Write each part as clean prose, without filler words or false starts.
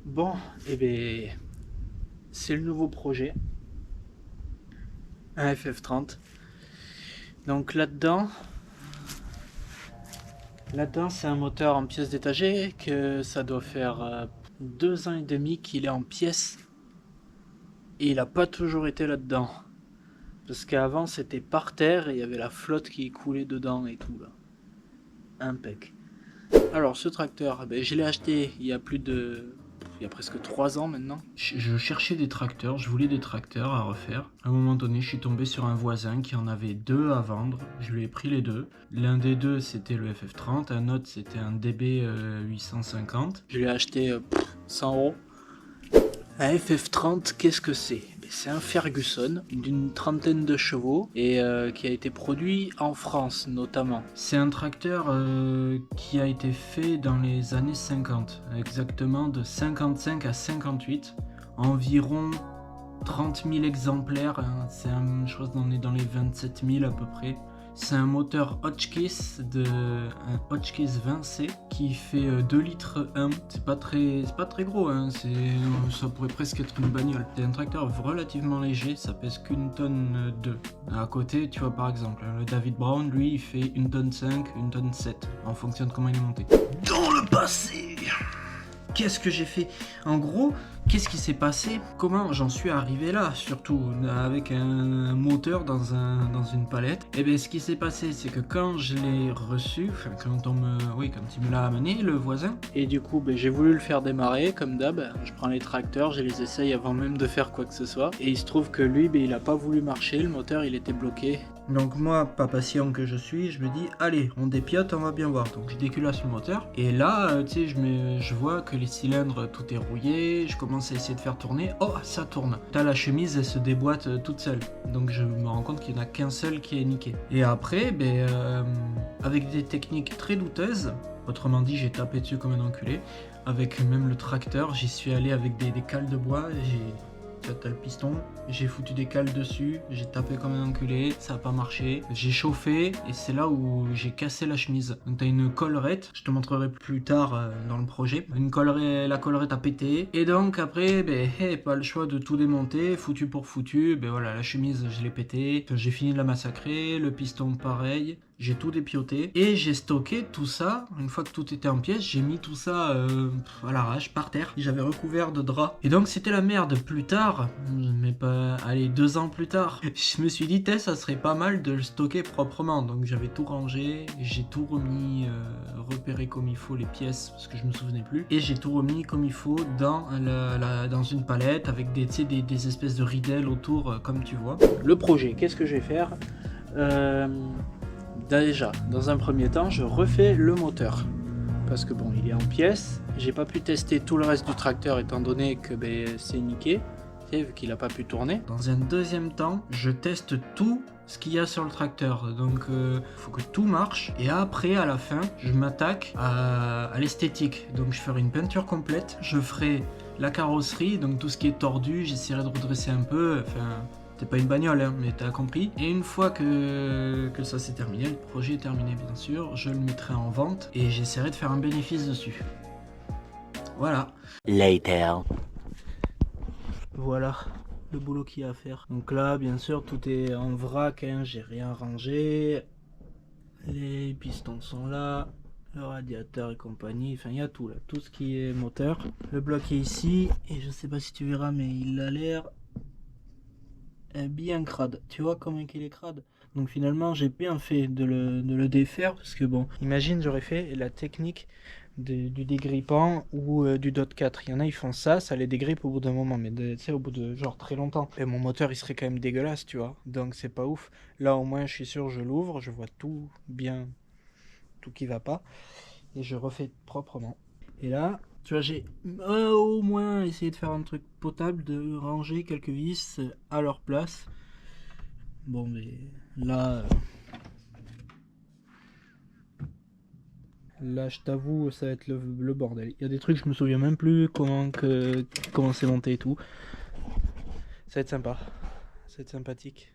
Bon, et bien, c'est le nouveau projet, un FF30. Donc là-dedans, c'est un moteur en pièces détachées que ça doit faire 2 ans et demi qu'il est en pièces et il a pas toujours été là-dedans. Parce qu'avant, c'était par terre et il y avait la flotte qui coulait dedans et tout là. Impec. Alors, ce tracteur, je l'ai acheté il y a presque 3 ans maintenant. Je cherchais des tracteurs, je voulais des tracteurs à refaire. À un moment donné, je suis tombé sur un voisin qui en avait deux à vendre. Je lui ai pris les deux. L'un des deux, c'était le FF30, un autre, c'était un DB 850. Je l'ai acheté 100 €. Un FF30, qu'est-ce que c'est? C'est un Ferguson d'une trentaine de chevaux et qui a été produit en France notamment. C'est un tracteur qui a été fait dans les années 50, exactement de 55 à 58, environ 30 000 exemplaires, hein. Je crois qu'on est dans les 27 000 à peu près. C'est un moteur Hotchkiss un Hotchkiss 20C qui fait 2 litres 1. C'est pas très gros, hein. Ça pourrait presque être une bagnole. C'est un tracteur relativement léger, ça pèse qu'une tonne 2. À côté, tu vois par exemple, le David Brown, lui, il fait 1 tonne 5, 1 tonne 7, en fonction de comment il est monté. Dans le passé, qu'est-ce que j'ai fait? En gros, qu'est-ce qui s'est passé? Comment j'en suis arrivé là? Surtout avec un moteur dans une palette. Et bien ce qui s'est passé, c'est que quand je l'ai reçu, quand il me l'a amené, le voisin. Et du coup, j'ai voulu le faire démarrer, comme d'hab. Je prends les tracteurs, je les essaye avant même de faire quoi que ce soit. Et il se trouve que lui, il a pas voulu marcher, le moteur il était bloqué. Donc moi, pas patient que je suis, je me dis, allez, on dépiote, on va bien voir. Donc je déculasse le moteur. Et là, tu sais, je vois que les cylindres, tout est rouillé. Je commence à essayer de faire tourner. Oh, ça tourne. T'as la chemise, elle se déboîte toute seule. Donc je me rends compte qu'il n'y en a qu'un seul qui est niqué. Et après, avec des techniques très douteuses, autrement dit, j'ai tapé dessus comme un enculé. Avec même le tracteur, j'y suis allé avec des cales de bois. T'as le piston, j'ai foutu des cales dessus, j'ai tapé comme un enculé, ça a pas marché. J'ai chauffé et c'est là où j'ai cassé la chemise. Donc t'as une collerette, je te montrerai plus tard dans le projet. La collerette a pété. Et donc après, pas le choix de tout démonter, foutu pour foutu. Voilà, la chemise je l'ai pété. J'ai fini de la massacrer, le piston pareil. J'ai tout dépioté et j'ai stocké tout ça. Une fois que tout était en pièces, j'ai mis tout ça à l'arrache par terre. J'avais recouvert de draps. Et donc c'était la merde. Plus tard, mais pas, allez, 2 ans plus tard, je me suis dit, ça serait pas mal de le stocker proprement. Donc j'avais tout rangé, j'ai tout remis, repéré comme il faut les pièces parce que je me souvenais plus. Et j'ai tout remis comme il faut dans une palette avec des espèces de ridelles autour, comme tu vois. Le projet, qu'est-ce que je vais faire? Déjà, dans un premier temps, je refais le moteur. Parce que bon, il est en pièces. J'ai pas pu tester tout le reste du tracteur étant donné que c'est niqué, vu qu'il a pas pu tourner. Dans un deuxième temps, je teste tout ce qu'il y a sur le tracteur. Donc faut que tout marche. Et après, à la fin, je m'attaque à l'esthétique. Donc je ferai une peinture complète. Je ferai la carrosserie, donc tout ce qui est tordu, j'essaierai de redresser un peu. C'est pas une bagnole, hein, mais t'as compris. Et une fois que ça c'est terminé, le projet est terminé bien sûr, je le mettrai en vente et j'essaierai de faire un bénéfice dessus. Voilà. Later. Voilà le boulot qu'il y a à faire. Donc là, bien sûr, tout est en vrac, hein, j'ai rien rangé. Les pistons sont là, le radiateur et compagnie, enfin il y a tout là, tout ce qui est moteur. Le bloc est ici, et je sais pas si tu verras, mais il a l'air bien crade. Tu vois comment il est crade? Donc finalement j'ai bien fait de le défaire parce que bon, imagine j'aurais fait la technique du dégrippant ou du dot 4. Il y en a ils font ça les dégrippe au bout d'un moment, mais tu sais au bout de genre très longtemps. Et mon moteur il serait quand même dégueulasse, tu vois. Donc c'est pas ouf. Là au moins je suis sûr, je l'ouvre, je vois tout bien, tout qui va pas, et je refais proprement. Et là, tu vois, j'ai au moins essayé de faire un truc potable, de ranger quelques vis à leur place. Bon, mais là, je t'avoue, ça va être le bordel. Il y a des trucs, je me souviens même plus comment c'est monté et tout. Ça va être sympa. Ça va être sympathique.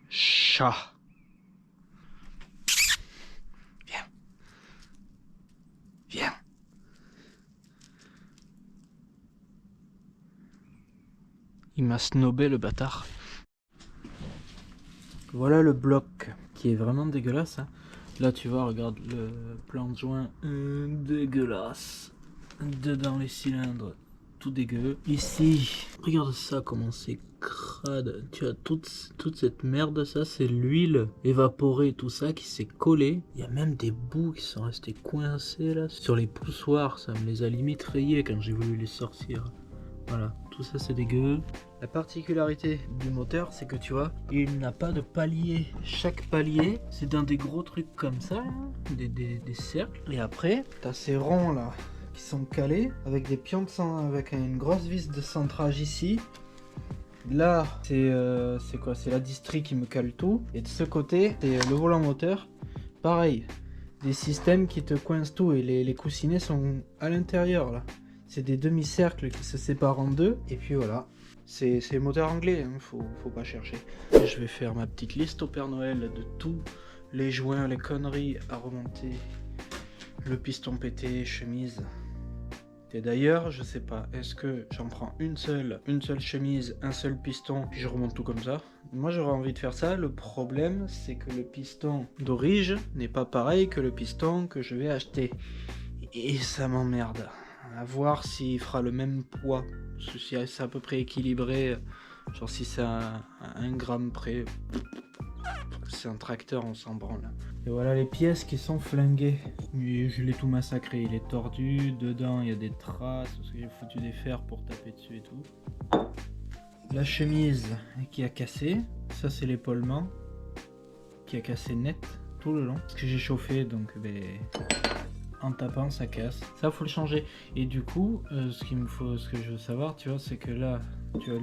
Chat. Viens. Viens. Il m'a snobé le bâtard. Voilà le bloc qui est vraiment dégueulasse. Hein. Là tu vois, regarde le plan de joint dégueulasse. Dedans les cylindres, tout dégueu. Ici, regarde ça comment c'est crade. Tu as toute cette merde, ça c'est l'huile évaporée, tout ça qui s'est collé. Il y a même des bouts qui sont restés coincés là sur les poussoirs. Ça me les a limite rayés quand j'ai voulu les sortir. Voilà, tout ça c'est dégueu. La particularité du moteur, c'est que tu vois, il n'a pas de palier. Chaque palier, c'est dans des gros trucs comme ça, là, des cercles. Et après, t'as ces ronds là qui sont calés avec des pions de sang, avec une grosse vis de centrage ici. Là, c'est quoi? C'est la distrie qui me cale tout. Et de ce côté, c'est le volant moteur. Pareil, des systèmes qui te coincent tout et les coussinets sont à l'intérieur là. C'est des demi-cercles qui se séparent en deux. Et puis voilà. C'est moteur anglais, hein, faut pas chercher. Et je vais faire ma petite liste au Père Noël de tous les joints, les conneries à remonter. Le piston pété, chemise. Et d'ailleurs, je sais pas, est-ce que j'en prends une seule chemise, un seul piston, puis je remonte tout comme ça? Moi j'aurais envie de faire ça. Le problème, c'est que le piston d'origine n'est pas pareil que le piston que je vais acheter. Et ça m'emmerde. À voir s'il fera le même poids. Si c'est à peu près équilibré, genre si c'est à 1 gramme près, c'est un tracteur, on s'en branle. Et voilà les pièces qui sont flinguées. Je l'ai tout massacré, il est tordu, dedans il y a des traces, parce que j'ai foutu des fers pour taper dessus et tout. La chemise qui a cassé, ça c'est l'épaulement qui a cassé net tout le long. Parce que j'ai chauffé, donc en tapant ça casse. Ça faut le changer. Et du coup, ce que je veux savoir, tu vois, c'est que là, tu as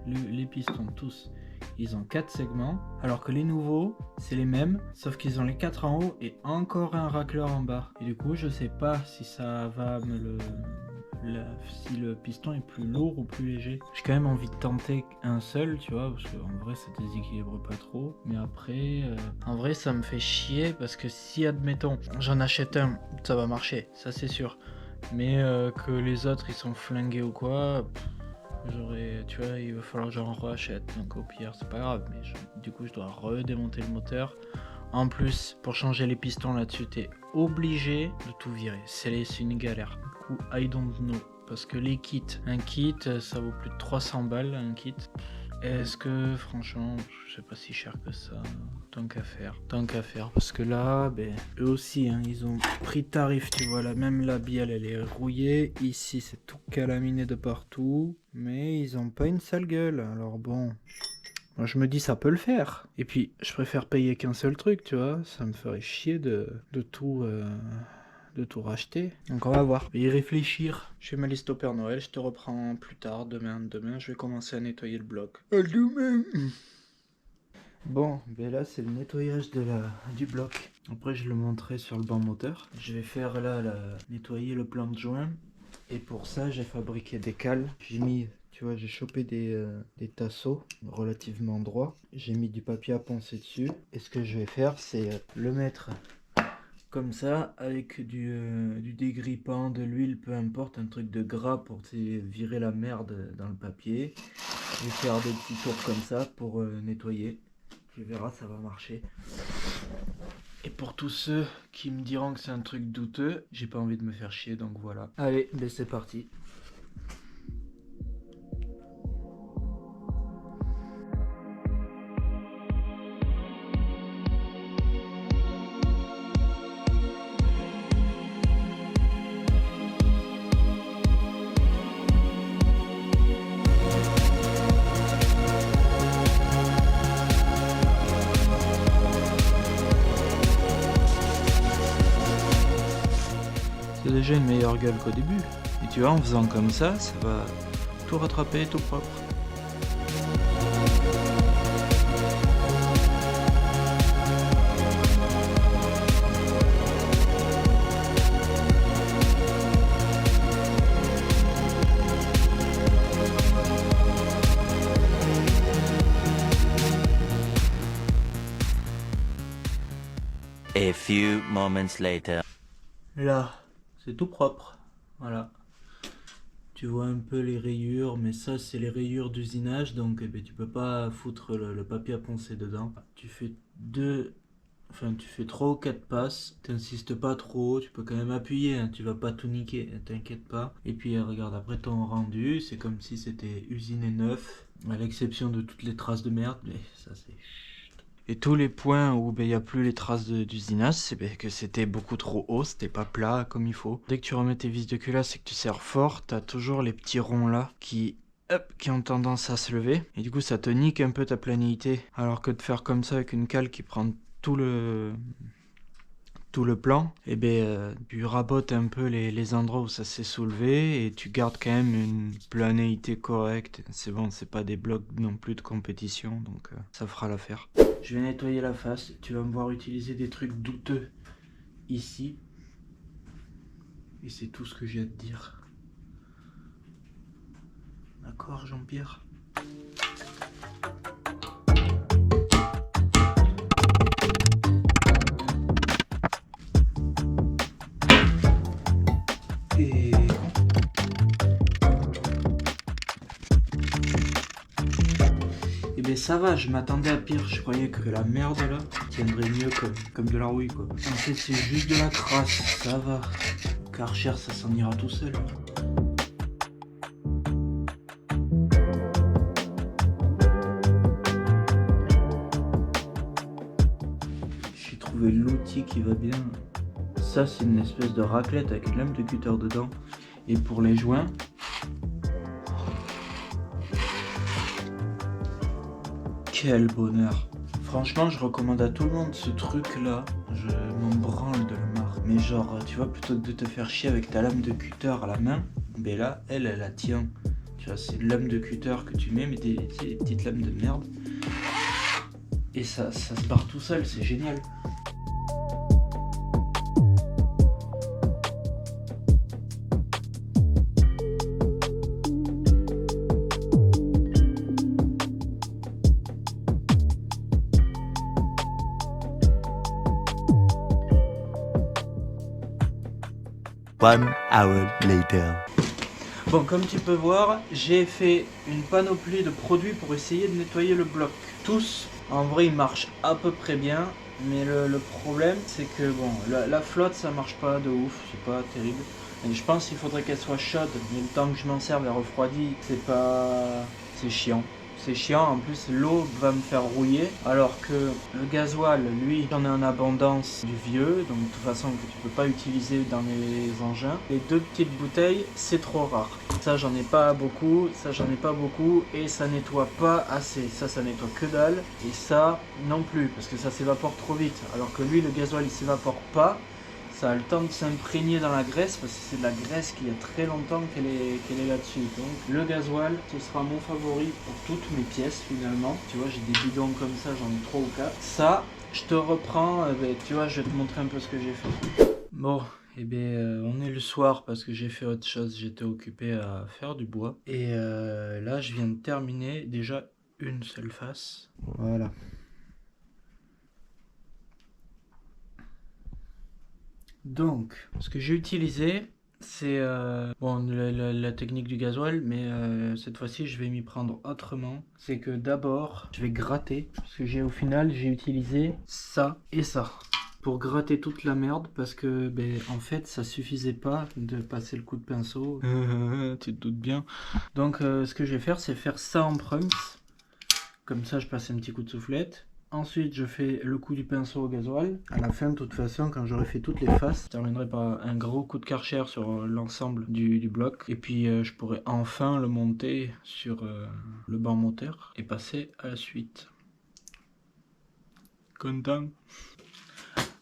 les pistons tous. Ils ont 4 segments, alors que les nouveaux, c'est les mêmes, sauf qu'ils ont les 4 en haut et encore un racleur en bas. Et du coup, je sais pas si ça va me si le piston est plus lourd ou plus léger. J'ai quand même envie de tenter un seul, tu vois, parce qu'en vrai, ça déséquilibre pas trop. Mais après, en vrai, ça me fait chier parce que si, admettons, j'en achète un, ça va marcher, ça c'est sûr. Mais que les autres, ils sont flingués ou quoi... tu vois, il va falloir que j'en rachète, donc au pire c'est pas grave, mais du coup je dois redémonter le moteur. En plus, pour changer les pistons là-dessus, t'es obligé de tout virer, c'est une galère. Du coup, I don't know, parce que les kits, un kit ça vaut plus de 300 balles, un kit. Est-ce que franchement, je sais pas si cher que ça, tant qu'à faire, parce que là, eux aussi, hein, ils ont pris tarif, tu vois, là, même la bielle, elle est rouillée, ici c'est tout calaminé de partout, mais ils ont pas une sale gueule, alors bon, moi je me dis ça peut le faire, et puis je préfère payer qu'un seul truc, tu vois, ça me ferait chier de tout racheter. Donc on va voir. Je vais y réfléchir. Je fais ma liste au Père Noël. Je te reprends plus tard. Demain, je vais commencer à nettoyer le bloc. À demain. Bon, là c'est le nettoyage du bloc. Après je le montrerai sur le banc moteur. Je vais faire là nettoyer le plan de joint. Et pour ça j'ai fabriqué des cales. J'ai mis... Tu vois, j'ai chopé des tasseaux relativement droits. J'ai mis du papier à poncer dessus. Et ce que je vais faire, c'est le mettre comme ça, avec du dégrippant, de l'huile, peu importe, un truc de gras pour virer la merde dans le papier. Je vais faire des petits tours comme ça pour nettoyer. Tu verras, ça va marcher. Et pour tous ceux qui me diront que c'est un truc douteux, j'ai pas envie de me faire chier, donc voilà. Allez, c'est parti. C'est déjà une meilleure gueule qu'au début. Et tu vois, en faisant comme ça, ça va tout rattraper, tout propre. A few moments later. Là, c'est tout propre. Voilà. Tu vois un peu les rayures, mais ça c'est les rayures d'usinage, donc eh ben, tu peux pas foutre le papier à poncer dedans. Tu fais tu fais 3 ou 4 passes, t'insistes pas trop, tu peux quand même appuyer, hein, tu vas pas tout niquer, t'inquiète pas. Et puis regarde, après ton rendu, c'est comme si c'était usiné neuf, à l'exception de toutes les traces de merde, mais ça c'est... Et tous les points où il n'y a plus les traces d'usinage, c'est que c'était beaucoup trop haut, c'était pas plat comme il faut. Dès que tu remets tes vis de culasse et que tu serres fort, t'as toujours les petits ronds là qui ont tendance à se lever. Et du coup, ça te nique un peu ta planéité. Alors que de faire comme ça avec une cale qui prend tout le plan, tu rabotes un peu les endroits où ça s'est soulevé et tu gardes quand même une planéité correcte. C'est bon, c'est pas des blocs non plus de compétition, donc ça fera l'affaire. Je vais nettoyer la face, tu vas me voir utiliser des trucs douteux ici. Et c'est tout ce que j'ai à te dire. D'accord, Jean-Pierre ? Mais ça va, je m'attendais à pire, je croyais que la merde là tiendrait mieux comme de la rouille quoi. En fait c'est juste de la crasse, ça va. Karcher ça s'en ira tout seul. J'ai trouvé l'outil qui va bien. Ça c'est une espèce de raclette avec une lame de cutter dedans. Et pour les joints, quel bonheur! Franchement, je recommande à tout le monde ce truc-là. Je m'en branle de la marque. Mais genre, tu vois, plutôt que de te faire chier avec ta lame de cutter à la main, ben là, elle la tient. Tu vois, c'est une lame de cutter que tu mets, mais des petites lames de merde. Et ça se barre tout seul, c'est génial. One hour later. Bon, comme tu peux voir, j'ai fait une panoplie de produits pour essayer de nettoyer le bloc. Tous, en vrai, ils marchent à peu près bien, mais le problème, c'est que bon, la flotte, ça marche pas de ouf, c'est pas terrible. Et je pense qu'il faudrait qu'elle soit chaude, mais le temps que je m'en serve, elle refroidit, c'est chiant. C'est chiant, en plus l'eau va me faire rouiller, alors que le gasoil, lui, j'en ai en abondance du vieux, donc de toute façon que tu peux pas utiliser dans les engins. Les 2 petites bouteilles, c'est trop rare. Ça j'en ai pas beaucoup, et ça nettoie pas assez. Ça nettoie que dalle, et ça non plus, parce que ça s'évapore trop vite. Alors que lui, le gasoil, il s'évapore pas. Ça a le temps de s'imprégner dans la graisse parce que c'est de la graisse qui a très longtemps qu'elle est là-dessus. Donc le gasoil, ce sera mon favori pour toutes mes pièces finalement. Tu vois, j'ai des bidons comme ça, j'en ai 3 ou 4. Ça, je te reprends, tu vois, je vais te montrer un peu ce que j'ai fait. Bon, on est le soir parce que j'ai fait autre chose. J'étais occupé à faire du bois. Et là, je viens de terminer déjà une seule face. Voilà. Donc, ce que j'ai utilisé, c'est la technique du gasoil, mais cette fois-ci, je vais m'y prendre autrement. C'est que d'abord, je vais gratter, parce que au final, j'ai utilisé ça et ça pour gratter toute la merde, parce que en fait, ça suffisait pas de passer le coup de pinceau. Tu te doutes bien. Donc, ce que je vais faire, c'est faire ça en première. Comme ça, je passe un petit coup de soufflette. Ensuite, je fais le coup du pinceau au gasoil. À la fin, de toute façon, quand j'aurai fait toutes les faces, je terminerai par un gros coup de Karcher sur l'ensemble du bloc. Et puis, je pourrai enfin le monter sur le banc moteur et passer à la suite. Content?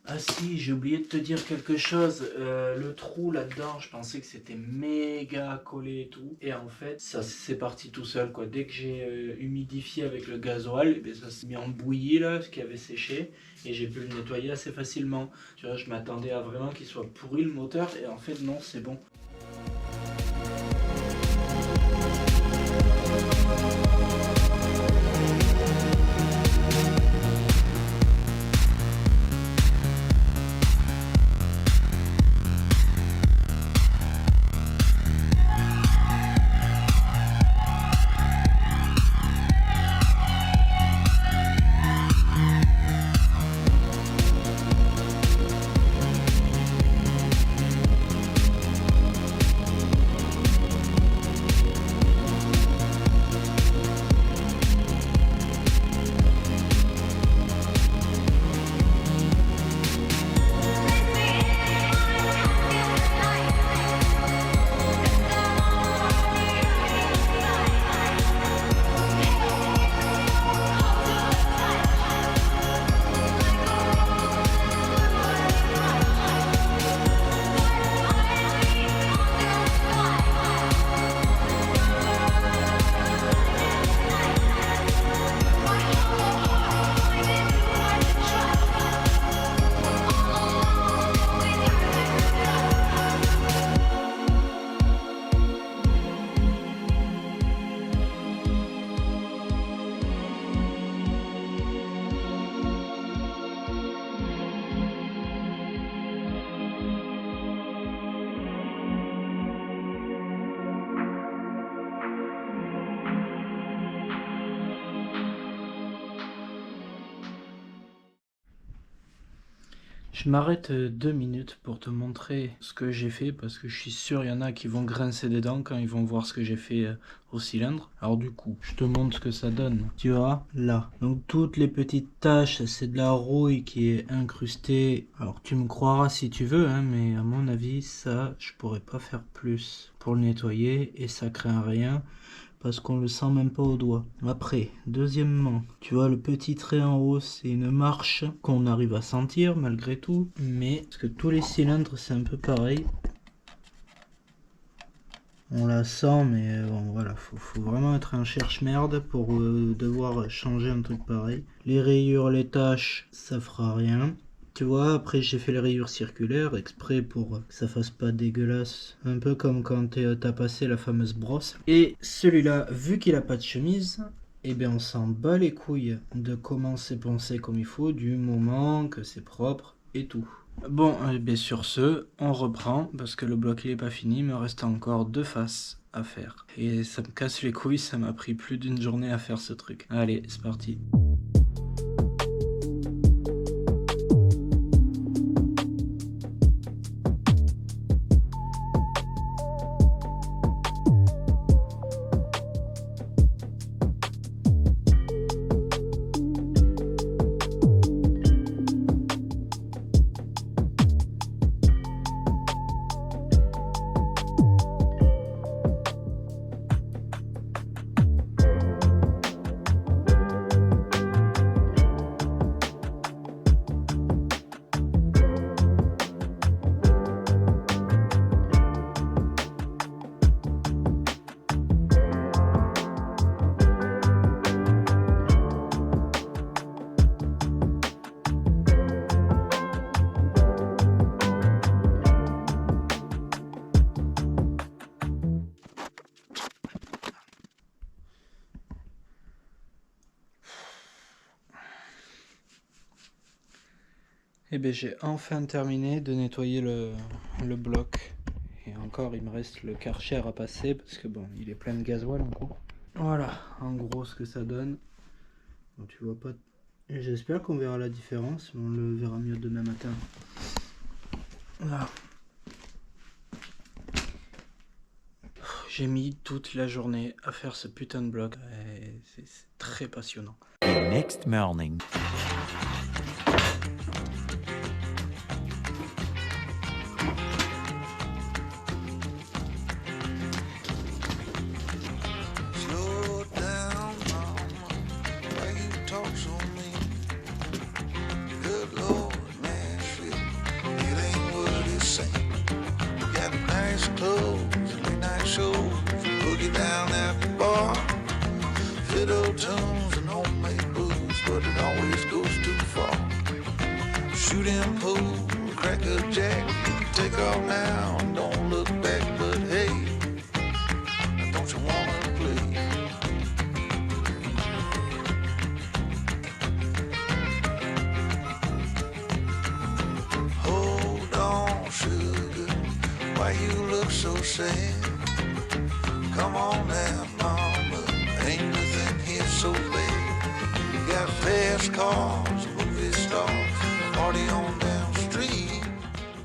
Ah si, j'ai oublié de te dire quelque chose. Le trou là-dedans, je pensais que c'était méga collé et tout. Et en fait, ça c'est parti tout seul quoi. Dès que j'ai humidifié avec le gasoil, ça s'est mis en bouillie là, ce qui avait séché. Et j'ai pu le nettoyer assez facilement. Tu vois, je m'attendais à vraiment qu'il soit pourri le moteur. Et en fait non, c'est bon. Je m'arrête 2 minutes pour te montrer ce que j'ai fait parce que je suis sûr il y en a qui vont grincer des dents quand ils vont voir ce que j'ai fait au cylindre. Alors du coup, je te montre ce que ça donne. Tu vois, là. Donc toutes les petites taches, c'est de la rouille qui est incrustée. Alors tu me croiras si tu veux, hein, mais à mon avis, ça, je pourrais pas faire plus pour le nettoyer et ça craint rien. Parce qu'on le sent même pas au doigt. Après, deuxièmement, tu vois le petit trait en haut, c'est une marche qu'on arrive à sentir malgré tout. Mais, parce que tous les cylindres, c'est un peu pareil. On la sent, mais bon, voilà, faut vraiment être un cherche-merde pour devoir changer un truc pareil. Les rayures, les taches, ça fera rien. Tu vois, après j'ai fait les rayures circulaires exprès pour que ça fasse pas dégueulasse. Un peu comme quand t'as passé la fameuse brosse. Et celui-là, vu qu'il a pas de chemise, eh bien on s'en bat les couilles de comment c'est poncé comme il faut, du moment que c'est propre et tout. Bon, bien sur ce, on reprend parce que le bloc il est pas fini, il me reste encore 2 faces à faire. Et ça me casse les couilles, ça m'a pris plus d'une journée à faire ce truc. Allez, c'est parti. Eh bien j'ai enfin terminé de nettoyer le bloc. Et encore il me reste le Karcher à passer parce que bon il est plein de gasoil en gros. Voilà en gros ce que ça donne. Bon, tu vois pas. J'espère qu'on verra la différence, mais on le verra mieux demain matin. Là. J'ai mis toute la journée à faire ce putain de bloc. C'est très passionnant. The next morning. Slow down, mama. Why you talk so mean? Good Lord, Nashville, it ain't what it seems. Got nice clothes, late night shows, boogie down at the bar, fiddle tunes and homemade booze, but it always goes too far. Shooting pool, crack a jack, take off now and don't look back, but hey, don't you wanna play? Hold on, sugar, why you look so sad? Come on now, mama, ain't nothing here so bad. You got fast cars, movie stars, party on down street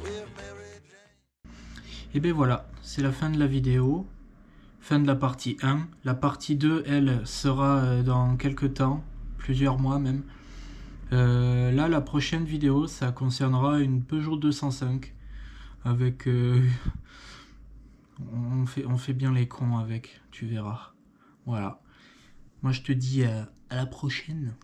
with Mary Jane. Et bien voilà, c'est la fin de la vidéo. Fin de la partie 1. La partie 2, elle, sera dans quelques temps, plusieurs mois même. Là, la prochaine vidéo, ça concernera une Peugeot 205. Avec... on fait bien les cons avec, tu verras. Voilà. Moi, je te dis à la prochaine.